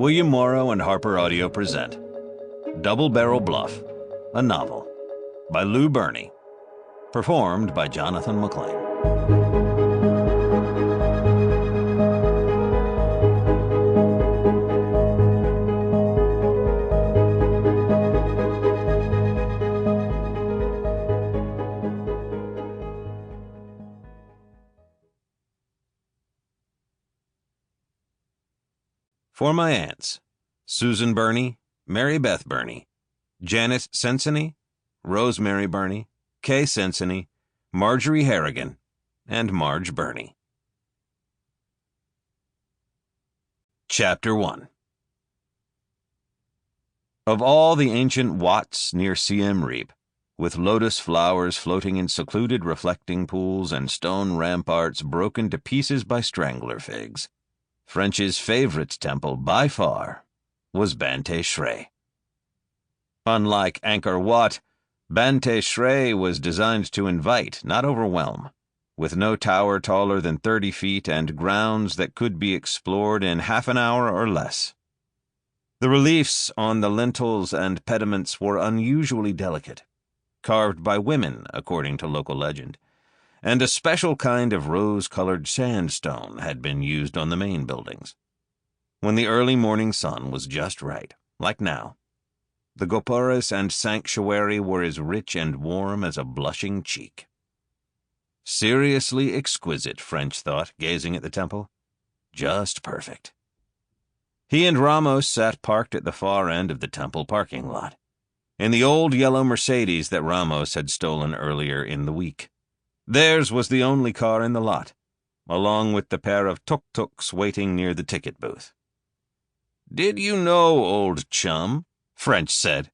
William Morrow and Harper Audio present Double Barrel Bluff, a novel, by Lou Berney, performed by Johnathan Mcclain. For my aunts, Susan Berney, Mary Beth Berney, Janice Sensony, Rosemary Berney, Kay Sensony, Marjorie Harrigan, and Marge Berney. Chapter 1. Of all the ancient Watts near Siem Reap, with lotus flowers floating in secluded reflecting pools and stone ramparts broken to pieces by strangler figs, French's favorite temple, by far, was Bante Shre. Unlike Angkor Wat, Bante Shre was designed to invite, not overwhelm, with no tower taller than 30 feet and grounds that could be explored in half an hour or less. The reliefs on the lintels and pediments were unusually delicate, carved by women, according to local legend, and a special kind of rose-colored sandstone had been used on the main buildings. When the early morning sun was just right, like now, the gopuras and sanctuary were as rich and warm as a blushing cheek. Seriously exquisite, French thought, gazing at the temple. Just perfect. He and Ramos sat parked at the far end of the temple parking lot, in the old yellow Mercedes that Ramos had stolen earlier in the week. Theirs was the only car in the lot, along with the pair of tuk-tuks waiting near the ticket booth. "Did you know, old chum," French said,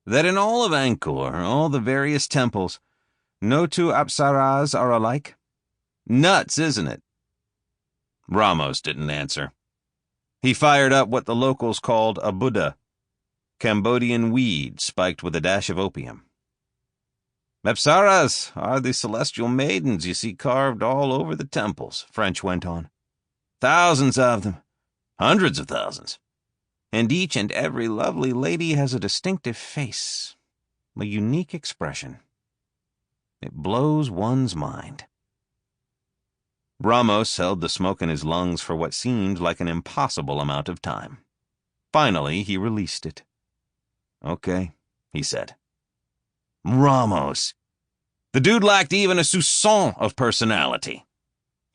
"that in all of Angkor, all the various temples, no two apsaras are alike? Nuts, isn't it?" Ramos didn't answer. He fired up what the locals called a Buddha, Cambodian weed spiked with a dash of opium. "Apsaras are the celestial maidens you see carved all over the temples," French went on. "Thousands of them, hundreds of thousands. And each and every lovely lady has a distinctive face, a unique expression. It blows one's mind." Ramos held the smoke in his lungs for what seemed like an impossible amount of time. Finally, he released it. "Okay," he said. Ramos. The dude lacked even a soupçon of personality.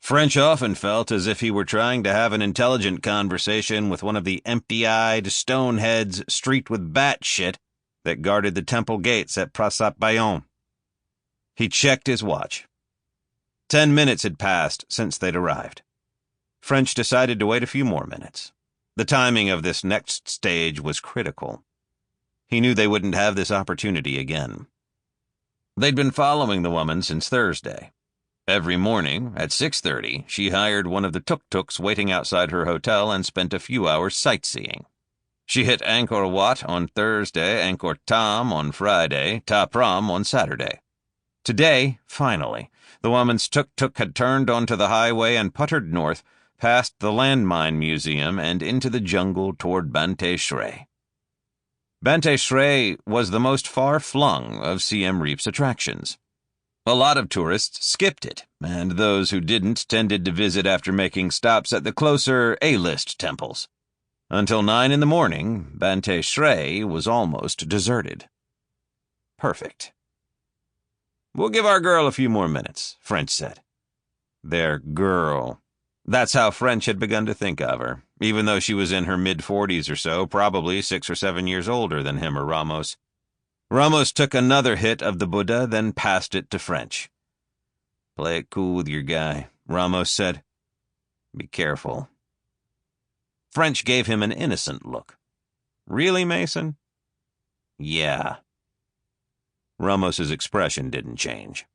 French often felt as if he were trying to have an intelligent conversation with one of the empty-eyed stoneheads streaked with bat shit that guarded the temple gates at Prasat Bayon. He checked his watch. 10 minutes had passed since they'd arrived. French decided to wait a few more minutes. The timing of this next stage was critical. He knew they wouldn't have this opportunity again. They'd been following the woman since Thursday. Every morning, at 6:30, she hired one of the tuk-tuks waiting outside her hotel and spent a few hours sightseeing. She hit Angkor Wat on Thursday, Angkor Thom on Friday, Ta Prohm on Saturday. Today, finally, the woman's tuk-tuk had turned onto the highway and puttered north, past the Landmine Museum and into the jungle toward Bante Shre. Bante Shre was the most far-flung of Siem Reap's attractions. A lot of tourists skipped it, and those who didn't tended to visit after making stops at the closer A-list temples. Until 9 in the morning, Bante Shre was almost deserted. Perfect. "We'll give our girl a few more minutes," French said. Their girl. That's how French had begun to think of her, even though she was in her mid-40s or so, probably 6 or 7 years older than him or Ramos. Ramos took another hit of the Buddha, then passed it to French. "Play it cool with your guy," Ramos said. "Be careful." French gave him an innocent look. "Really, Mason?" "Yeah." Ramos's expression didn't change.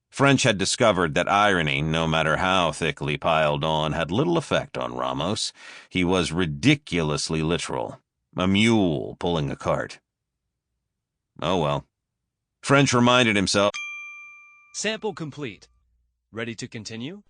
French had discovered that irony, no matter how thickly piled on, had little effect on Ramos. He was ridiculously literal, a mule pulling a cart. Oh well. French reminded himself. Sample complete. Ready to continue?